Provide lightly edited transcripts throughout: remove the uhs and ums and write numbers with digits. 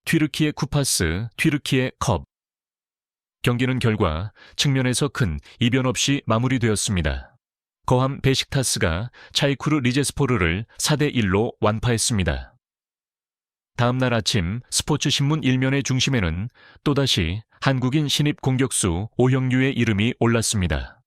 튀르키예 쿠파스, 튀르키예 컵. 경기는 결과 측면에서 큰 이변 없이 마무리되었습니다. 거함 베식타스가 차이쿠르 리제스포르를 4대1로 완파했습니다. 다음 날 아침 스포츠신문 일면의 중심에는 또다시 한국인 신입 공격수 오형규의 이름이 올랐습니다.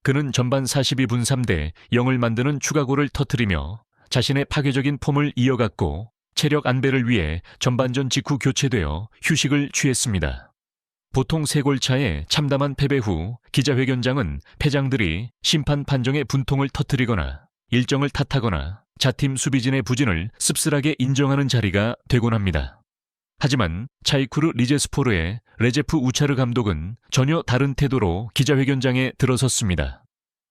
그는 전반 42분 3대 0을 만드는 추가골을 터뜨리며 자신의 파괴적인 폼을 이어갔고 체력 안배를 위해 전반전 직후 교체되어 휴식을 취했습니다. 보통 3골 차의 참담한 패배 후 기자회견장은 패장들이 심판 판정의 분통을 터뜨리거나 일정을 탓하거나 자팀 수비진의 부진을 씁쓸하게 인정하는 자리가 되곤 합니다. 하지만 차이쿠르 리제스포르의 레제프 우차르 감독은 전혀 다른 태도로 기자회견장에 들어섰습니다.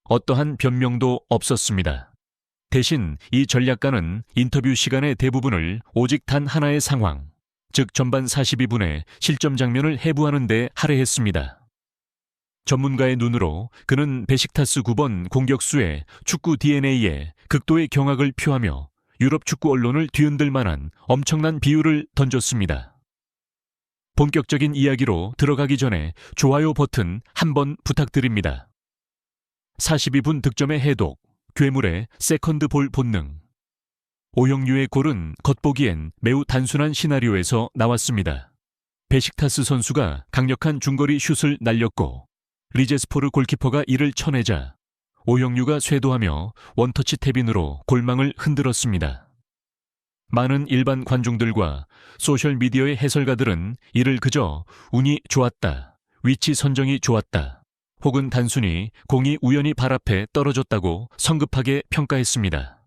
어떠한 변명도 없었습니다. 대신 이 전략가는 인터뷰 시간의 대부분을 오직 단 하나의 상황, 즉 전반 42분의 실점 장면을 해부하는 데 할애했습니다. 전문가의 눈으로 그는 베식타스 9번 공격수의 축구 DNA에 극도의 경악을 표하며 유럽 축구 언론을 뒤흔들 만한 엄청난 비유를 던졌습니다. 본격적인 이야기로 들어가기 전에 좋아요 버튼 한번 부탁드립니다. 42분 득점의 해독, 괴물의 세컨드 볼 본능. 오형규의 골은 겉보기엔 매우 단순한 시나리오에서 나왔습니다. 베식타스 선수가 강력한 중거리 슛을 날렸고 리제스포르 골키퍼가 이를 쳐내자 오형규가 쇄도하며 원터치 탭인으로 골망을 흔들었습니다. 많은 일반 관중들과 소셜미디어의 해설가들은 이를 그저 운이 좋았다, 위치 선정이 좋았다, 혹은 단순히 공이 우연히 발 앞에 떨어졌다고 성급하게 평가했습니다.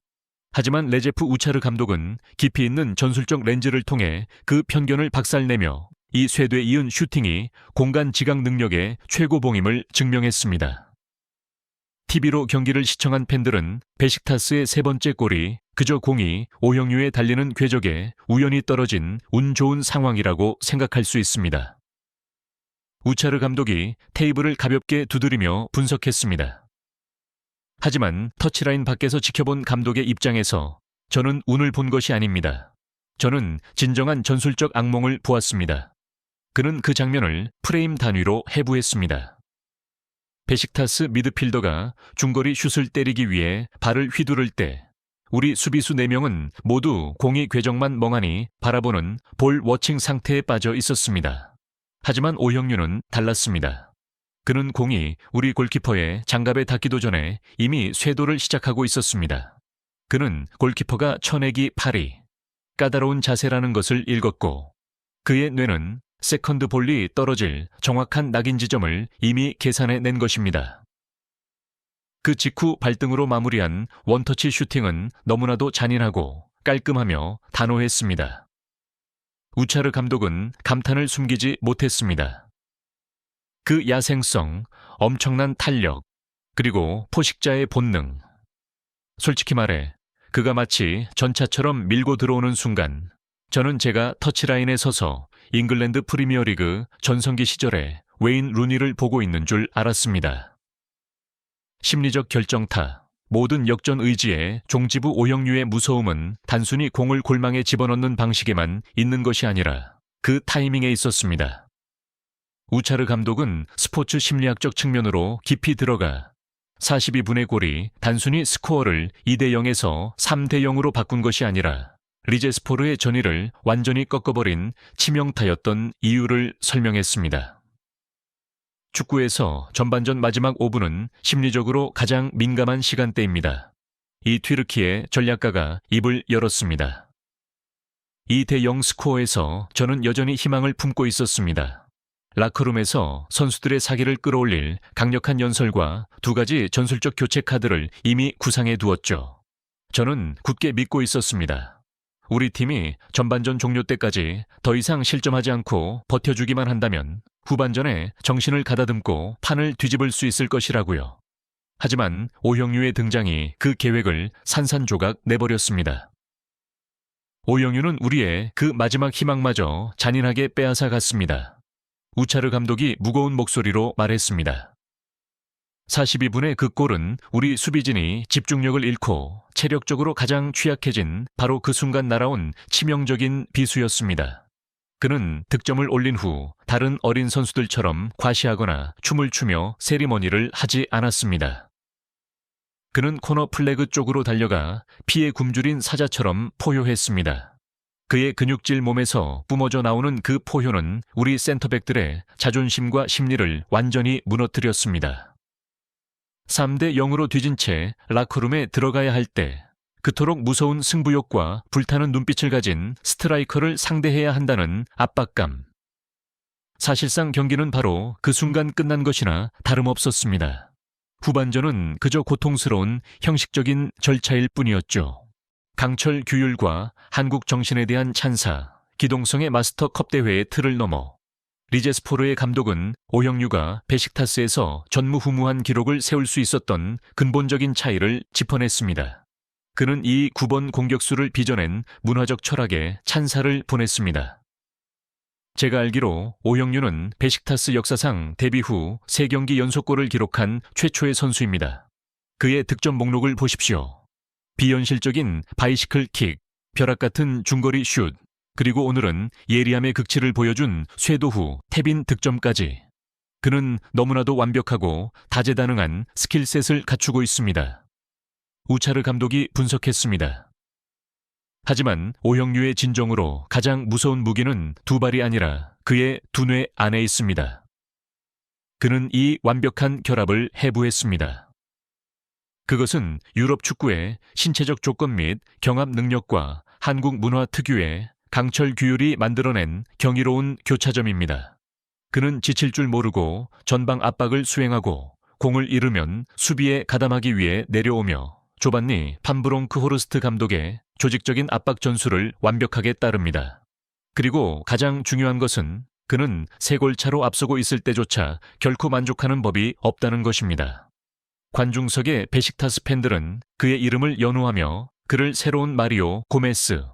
하지만 레제프 우차르 감독은 깊이 있는 전술적 렌즈를 통해 그 편견을 박살내며 이 쇄도에 이은 슈팅이 공간 지각 능력의 최고봉임을 증명했습니다. TV로 경기를 시청한 팬들은 베식타스의 3번째 골이 그저 공이 오형규에 달리는 궤적에 우연히 떨어진 운 좋은 상황이라고 생각할 수 있습니다. 우차르 감독이 테이블을 가볍게 두드리며 분석했습니다. 하지만 터치라인 밖에서 지켜본 감독의 입장에서 저는 운을 본 것이 아닙니다. 저는 진정한 전술적 악몽을 보았습니다. 그는 그 장면을 프레임 단위로 해부했습니다. 베식타스 미드필더가 중거리 슛을 때리기 위해 발을 휘두를 때 우리 수비수 4명은 모두 공이 궤적만 멍하니 바라보는 볼 워칭 상태에 빠져 있었습니다. 하지만 오형규는 달랐습니다. 그는 공이 우리 골키퍼의 장갑에 닿기도 전에 이미 쇄도를 시작하고 있었습니다. 그는 골키퍼가 쳐내기 파리, 까다로운 자세라는 것을 읽었고 그의 뇌는 세컨드 볼이 떨어질 정확한 낙인 지점을 이미 계산해낸 것입니다. 그 직후 발등으로 마무리한 원터치 슈팅은 너무나도 잔인하고 깔끔하며 단호했습니다. 우차르 감독은 감탄을 숨기지 못했습니다. 그 야생성, 엄청난 탄력, 그리고 포식자의 본능. 솔직히 말해 그가 마치 전차처럼 밀고 들어오는 순간 저는 제가 터치라인에 서서 잉글랜드 프리미어리그 전성기 시절에 웨인 루니를 보고 있는 줄 알았습니다. 심리적 결정타, 모든 역전 의지에 종지부 오형규의 무서움은 단순히 공을 골망에 집어넣는 방식에만 있는 것이 아니라 그 타이밍에 있었습니다. 우차르 감독은 스포츠 심리학적 측면으로 깊이 들어가 42분의 골이 단순히 스코어를 2대0에서 3대0으로 바꾼 것이 아니라 리제스포르의 전의를 완전히 꺾어버린 치명타였던 이유를 설명했습니다. 축구에서 전반전 마지막 5분은 심리적으로 가장 민감한 시간대입니다. 이 튀르키예 전략가가 입을 열었습니다. 2대0 스코어에서 저는 여전히 희망을 품고 있었습니다. 라커룸에서 선수들의 사기를 끌어올릴 강력한 연설과 2가지 전술적 교체 카드를 이미 구상해 두었죠. 저는 굳게 믿고 있었습니다. 우리 팀이 전반전 종료 때까지 더 이상 실점하지 않고 버텨주기만 한다면 후반전에 정신을 가다듬고 판을 뒤집을 수 있을 것이라고요. 하지만 오형규의 등장이 그 계획을 산산조각 내버렸습니다. 오형규는 우리의 그 마지막 희망마저 잔인하게 빼앗아 갔습니다. 우차르 감독이 무거운 목소리로 말했습니다. 42분의 그 골은 우리 수비진이 집중력을 잃고 체력적으로 가장 취약해진 바로 그 순간 날아온 치명적인 비수였습니다. 그는 득점을 올린 후 다른 어린 선수들처럼 과시하거나 춤을 추며 세리머니를 하지 않았습니다. 그는 코너 플래그 쪽으로 달려가 피에 굶주린 사자처럼 포효했습니다. 그의 근육질 몸에서 뿜어져 나오는 그 포효는 우리 센터백들의 자존심과 심리를 완전히 무너뜨렸습니다. 3대 0으로 뒤진 채 라커룸에 들어가야 할 때 그토록 무서운 승부욕과 불타는 눈빛을 가진 스트라이커를 상대해야 한다는 압박감. 사실상 경기는 바로 그 순간 끝난 것이나 다름없었습니다. 후반전은 그저 고통스러운 형식적인 절차일 뿐이었죠. 강철 규율과 한국 정신에 대한 찬사, 기동성의 마스터컵 대회의 틀을 넘어 리제스포르의 감독은 오형유가 베식타스에서 전무후무한 기록을 세울 수 있었던 근본적인 차이를 짚어냈습니다. 그는 이 9번 공격수를 빚어낸 문화적 철학에 찬사를 보냈습니다. 제가 알기로 오형유는 베식타스 역사상 데뷔 후 3경기 연속골을 기록한 최초의 선수입니다. 그의 득점 목록을 보십시오. 비현실적인 바이시클 킥, 벼락 같은 중거리 슛, 그리고 오늘은 예리함의 극치를 보여준 쇄도후 태빈 득점까지. 그는 너무나도 완벽하고 다재다능한 스킬셋을 갖추고 있습니다. 우차르 감독이 분석했습니다. 하지만 오형유의 진정으로 가장 무서운 무기는 두 발이 아니라 그의 두뇌 안에 있습니다. 그는 이 완벽한 결합을 해부했습니다. 그것은 유럽 축구의 신체적 조건 및 경합 능력과 한국 문화 특유의 강철 규율이 만들어낸 경이로운 교차점입니다. 그는 지칠 줄 모르고 전방 압박을 수행하고 공을 잃으면 수비에 가담하기 위해 내려오며 조반니 판브롱크 호르스트 감독의 조직적인 압박 전술을 완벽하게 따릅니다. 그리고 가장 중요한 것은 그는 3골 차로 앞서고 있을 때조차 결코 만족하는 법이 없다는 것입니다. 관중석의 베식타스 팬들은 그의 이름을 연호하며 그를 새로운 마리오 고메스,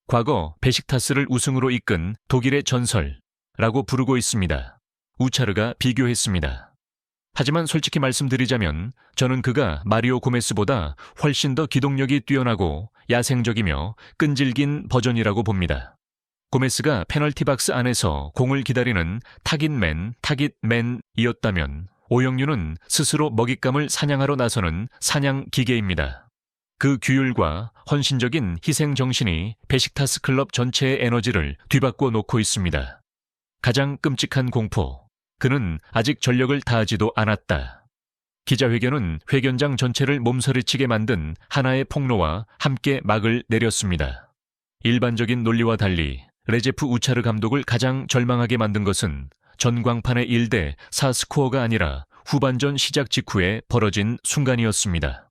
과거 베식타스를 우승으로 이끈 독일의 전설라고 부르고 있습니다. 우차르가 비교했습니다. 하지만 솔직히 말씀드리자면 저는 그가 마리오 고메스보다 훨씬 더 기동력이 뛰어나고 야생적이며 끈질긴 버전이라고 봅니다. 고메스가 페널티 박스 안에서 공을 기다리는 타깃맨이었다면 오형유는 스스로 먹잇감을 사냥하러 나서는 사냥 기계입니다. 그 규율과 헌신적인 희생 정신이 베식타스 클럽 전체의 에너지를 뒤바꿔 놓고 있습니다. 가장 끔찍한 공포. 그는 아직 전력을 다하지도 않았다. 기자회견은 회견장 전체를 몸서리치게 만든 하나의 폭로와 함께 막을 내렸습니다. 일반적인 논리와 달리 레제프 우차르 감독을 가장 절망하게 만든 것은 전광판의 1대4 스코어가 아니라 후반전 시작 직후에 벌어진 순간이었습니다.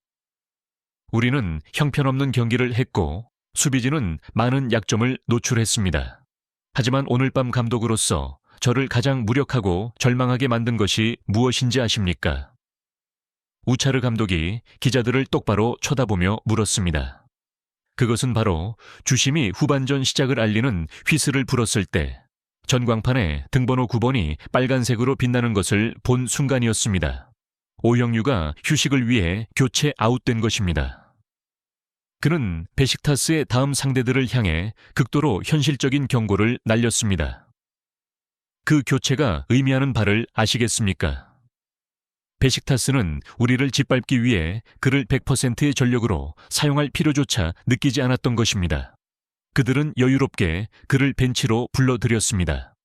우리는 형편없는 경기를 했고 수비진은 많은 약점을 노출했습니다. 하지만 오늘 밤 감독으로서 저를 가장 무력하고 절망하게 만든 것이 무엇인지 아십니까? 우차르 감독이 기자들을 똑바로 쳐다보며 물었습니다. 그것은 바로 주심이 후반전 시작을 알리는 휘슬을 불었을 때 전광판에 등번호 9번이 빨간색으로 빛나는 것을 본 순간이었습니다. 오형유가 휴식을 위해 교체 아웃된 것입니다. 그는 베식타스의 다음 상대들을 향해 극도로 현실적인 경고를 날렸습니다. 그 교체가 의미하는 바를 아시겠습니까? 베식타스는 우리를 짓밟기 위해 그를 100%의 전력으로 사용할 필요조차 느끼지 않았던 것입니다. 그들은 여유롭게 그를 벤치로 불러들였습니다.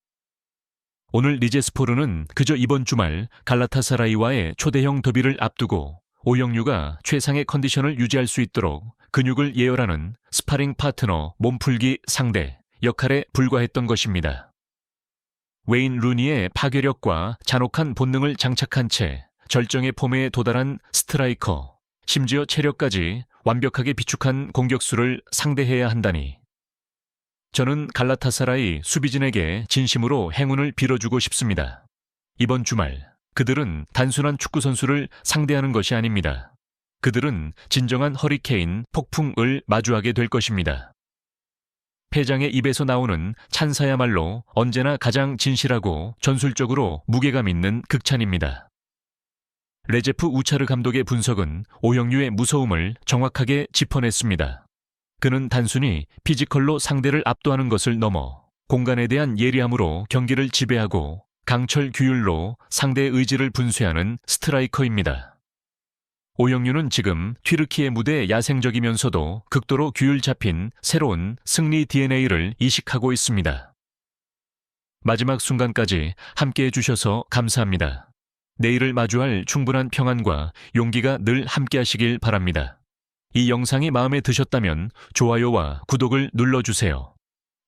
오늘 리제스포르는 그저 이번 주말 갈라타사라이와의 초대형 더비를 앞두고 오형유가 최상의 컨디션을 유지할 수 있도록 근육을 예열하는 스파링 파트너 몸풀기 상대 역할에 불과했던 것입니다. 웨인 루니의 파괴력과 잔혹한 본능을 장착한 채 절정의 폼에 도달한 스트라이커, 심지어 체력까지 완벽하게 비축한 공격수를 상대해야 한다니. 저는 갈라타사라이 수비진에게 진심으로 행운을 빌어주고 싶습니다. 이번 주말 그들은 단순한 축구 선수를 상대하는 것이 아닙니다. 그들은 진정한 허리케인 폭풍을 마주하게 될 것입니다. 패장의 입에서 나오는 찬사야말로 언제나 가장 진실하고 전술적으로 무게감 있는 극찬입니다. 레제프 우차르 감독의 분석은 오형유의 무서움을 정확하게 짚어냈습니다. 그는 단순히 피지컬로 상대를 압도하는 것을 넘어 공간에 대한 예리함으로 경기를 지배하고 강철 규율로 상대의 의지를 분쇄하는 스트라이커입니다. 오영규는 지금 튀르키예 무대에 야생적이면서도 극도로 규율 잡힌 새로운 승리 DNA를 이식하고 있습니다. 마지막 순간까지 함께해 주셔서 감사합니다. 내일을 마주할 충분한 평안과 용기가 늘 함께하시길 바랍니다. 이 영상이 마음에 드셨다면 좋아요와 구독을 눌러주세요.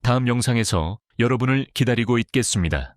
다음 영상에서 여러분을 기다리고 있겠습니다.